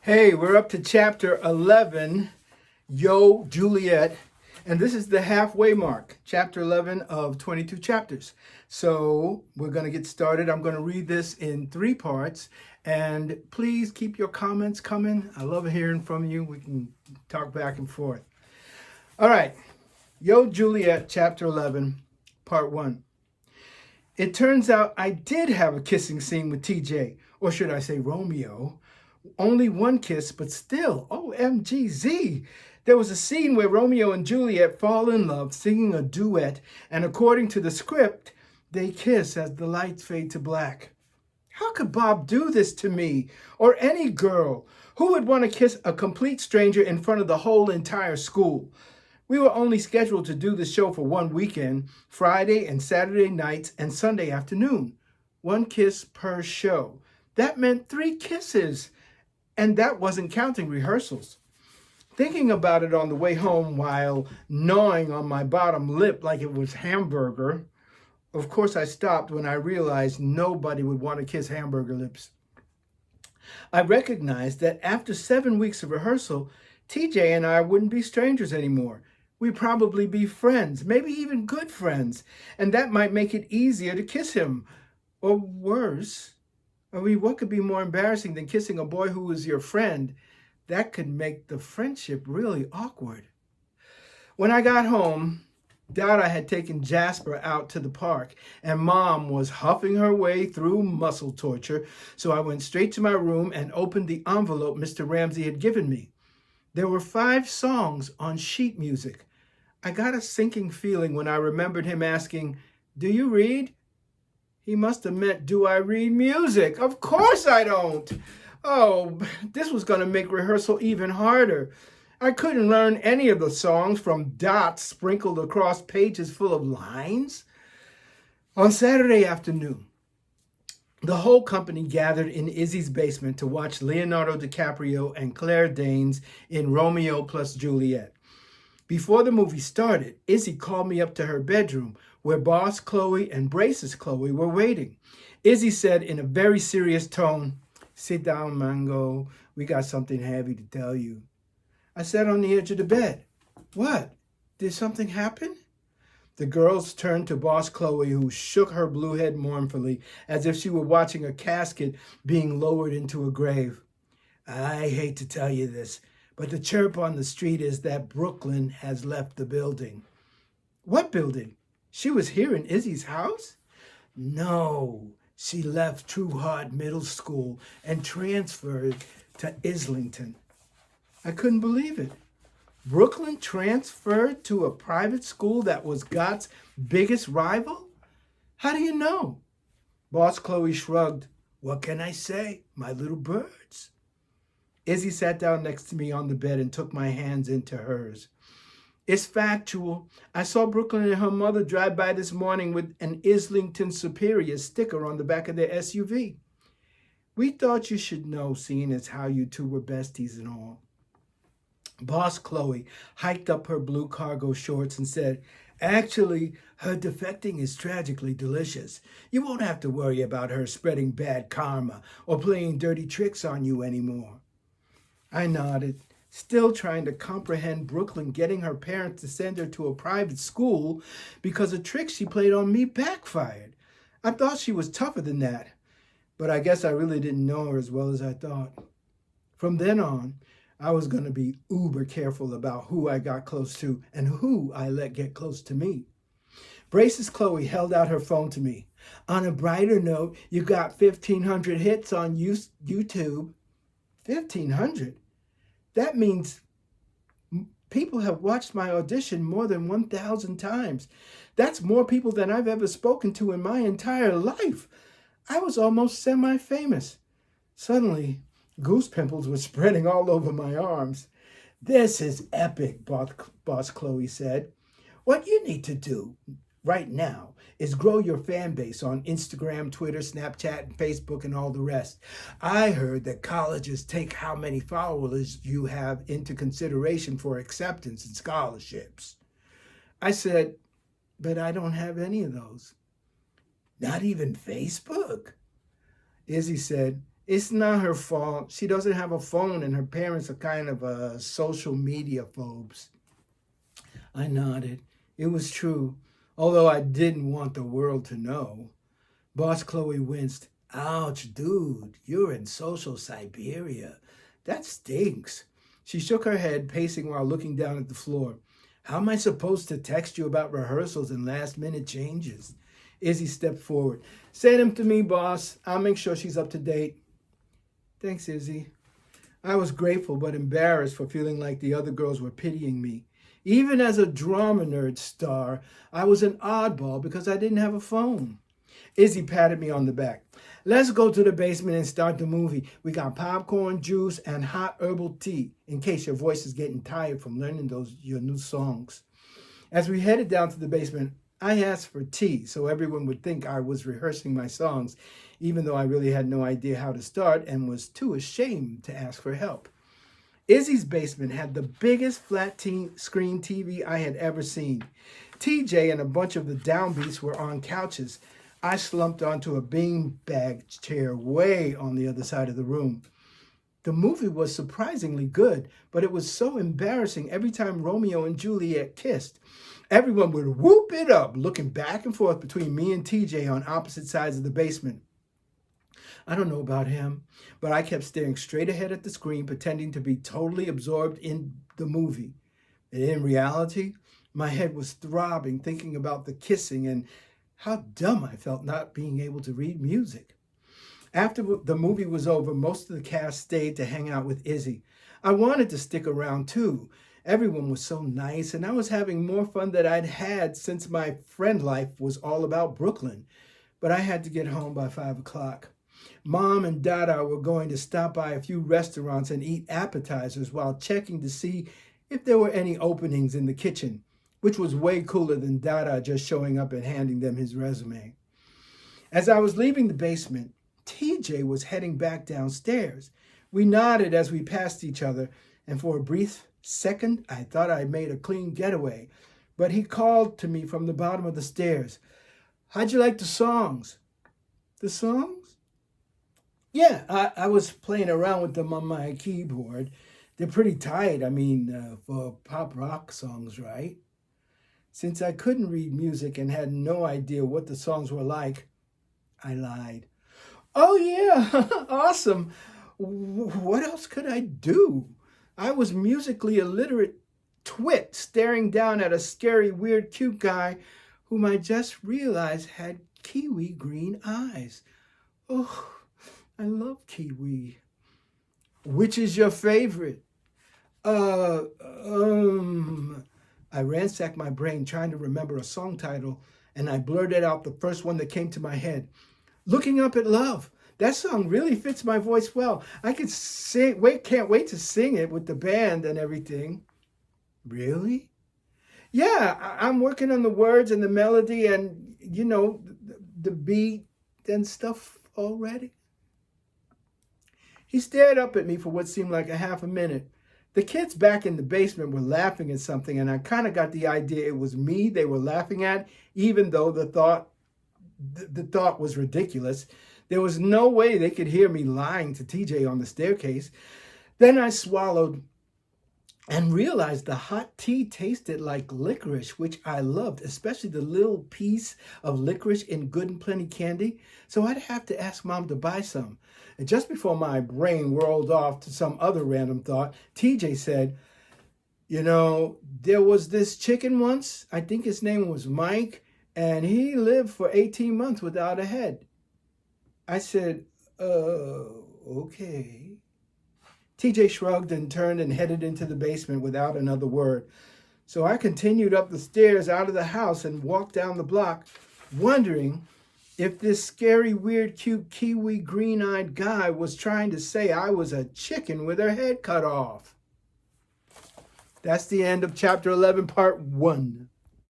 Hey, we're up to chapter 11, Yo Juliet, and this is the halfway mark, chapter 11 of 22 chapters. So we're going to get started. I'm going to read this in 3 parts, and please keep your comments coming. I love hearing from you. We can talk back and forth. All right, Yo Juliet, chapter 11, part 1. It turns out I did have a kissing scene with TJ, or should I say Romeo. Only one kiss, but still, OMGZ. There was a scene where Romeo and Juliet fall in love, singing a duet, and according to the script, they kiss as the lights fade to black. How could Bob do this to me, or any girl? Who would want to kiss a complete stranger in front of the whole entire school? We were only scheduled to do the show for one weekend, Friday and Saturday nights and Sunday afternoon. One kiss per show. That meant 3 kisses. And that wasn't counting rehearsals. Thinking about it on the way home while gnawing on my bottom lip like it was hamburger, of course I stopped when I realized nobody would want to kiss hamburger lips. I recognized that after 7 weeks of rehearsal, TJ and I wouldn't be strangers anymore. We'd probably be friends, maybe even good friends, and that might make it easier to kiss him. Or worse. I mean, what could be more embarrassing than kissing a boy who was your friend? That could make the friendship really awkward. When I got home, Dada had taken Jasper out to the park, and Mom was huffing her way through muscle torture, so I went straight to my room and opened the envelope Mr. Ramsey had given me. There were 5 songs on sheet music. I got a sinking feeling when I remembered him asking, "Do you read?" He must have meant, do I read music? Of course I don't. Oh, this was going to make rehearsal even harder. I couldn't learn any of the songs from dots sprinkled across pages full of lines. On Saturday afternoon, the whole company gathered in Izzy's basement to watch Leonardo DiCaprio and Claire Danes in Romeo plus Juliet. Before the movie started, Izzy called me up to her bedroom where Boss Chloe and Braces Chloe were waiting. Izzy said in a very serious tone, "Sit down, Mango. We got something heavy to tell you." I sat on the edge of the bed. "What? Did something happen?" The girls turned to Boss Chloe, who shook her blue head mournfully as if she were watching a casket being lowered into a grave. "I hate to tell you this, but the chirp on the street is that Brooklyn has left the building." "What building? She was here in Izzy's house?" "No, she left True Heart Middle School and transferred to Islington." I couldn't believe it. Brooklyn transferred to a private school that was Gott's biggest rival? How do you know? Boss Chloe shrugged. "What can I say, my little birds?" Izzy sat down next to me on the bed and took my hands into hers. "It's factual. I saw Brooklyn and her mother drive by this morning with an Islington Superior sticker on the back of their SUV. We thought you should know, seeing as how you two were besties and all." Boss Chloe hiked up her blue cargo shorts and said, "Actually, her defecting is tragically delicious. You won't have to worry about her spreading bad karma or playing dirty tricks on you anymore." I nodded, still trying to comprehend Brooklyn getting her parents to send her to a private school because a trick she played on me backfired. I thought she was tougher than that, but I guess I really didn't know her as well as I thought. From then on, I was going to be uber careful about who I got close to and who I let get close to me. Braces Chloe held out her phone to me. "On a brighter note, you got 1,500 hits on YouTube." 1,500? That means people have watched my audition more than 1,000 times. That's more people than I've ever spoken to in my entire life. I was almost semi-famous. Suddenly, goose pimples were spreading all over my arms. "This is epic," Boss Chloe said. "What you need to do right now is grow your fan base on Instagram, Twitter, Snapchat, and Facebook, and all the rest. I heard that colleges take how many followers you have into consideration for acceptance and scholarships." I said, "But I don't have any of those." "Not even Facebook?" Izzy said, It's not her fault. She doesn't have a phone, and her parents are kind of social media phobes. I nodded. It was true, although I didn't want the world to know. Boss Chloe winced. Ouch, dude, you're in social Siberia. That stinks. She shook her head, pacing while looking down at the floor. How am I supposed to text you about rehearsals and last-minute changes? Izzy stepped forward. Send them to me, boss. I'll make sure she's up to date. Thanks, Izzy. I was grateful but embarrassed for feeling like the other girls were pitying me. Even as a drama nerd star, I was an oddball because I didn't have a phone. Izzy patted me on the back. Let's go to the basement and start the movie. We got popcorn, juice, and hot herbal tea, in case your voice is getting tired from learning your new songs. As we headed down to the basement, I asked for tea so everyone would think I was rehearsing my songs, even though I really had no idea how to start and was too ashamed to ask for help. Izzy's basement had the biggest flat screen TV I had ever seen. TJ and a bunch of the downbeats were on couches. I slumped onto a beanbag chair way on the other side of the room. The movie was surprisingly good, but it was so embarrassing every time Romeo and Juliet kissed. Everyone would whoop it up, looking back and forth between me and TJ on opposite sides of the basement. I don't know about him, but I kept staring straight ahead at the screen, pretending to be totally absorbed in the movie. And in reality, my head was throbbing, thinking about the kissing and how dumb I felt not being able to read music. After the movie was over, most of the cast stayed to hang out with Izzy. I wanted to stick around too. Everyone was so nice, and I was having more fun than I'd had since my friend life was all about Brooklyn. But I had to get home by 5 o'clock. Mom and Dada were going to stop by a few restaurants and eat appetizers while checking to see if there were any openings in the kitchen, which was way cooler than Dada just showing up and handing them his resume. As I was leaving the basement, TJ was heading back downstairs. We nodded as we passed each other, and for a brief second, I thought I'd made a clean getaway. But he called to me from the bottom of the stairs. How'd you like the songs? The songs? Yeah, I was playing around with them on my keyboard. They're pretty tight, for pop rock songs, right? Since I couldn't read music and had no idea what the songs were like, I lied. Oh yeah, awesome. What else could I do? I was musically illiterate twit staring down at a scary, weird, cute guy whom I just realized had kiwi green eyes. Oh, I love kiwi. Which is your favorite? I ransacked my brain trying to remember a song title, and I blurted out the first one that came to my head. Looking Up at Love. That song really fits my voice well. I could sing, can't wait to sing it with the band and everything. Really? Yeah, I'm working on the words and the melody and, the beat and stuff already. He stared up at me for what seemed like a half a minute. The kids back in the basement were laughing at something, and I kind of got the idea it was me they were laughing at, even though the thought was ridiculous. There was no way they could hear me lying to TJ on the staircase. Then I swallowed and realized the hot tea tasted like licorice, which I loved, especially the little piece of licorice in Good and Plenty candy. So I'd have to ask Mom to buy some. And just before my brain whirled off to some other random thought, TJ said, there was this chicken once, I think his name was Mike, and he lived for 18 months without a head. I said, okay. TJ shrugged and turned and headed into the basement without another word. So I continued up the stairs out of the house and walked down the block, wondering if this scary, weird, cute, kiwi, green-eyed guy was trying to say I was a chicken with her head cut off. That's the end of chapter 11, part 1.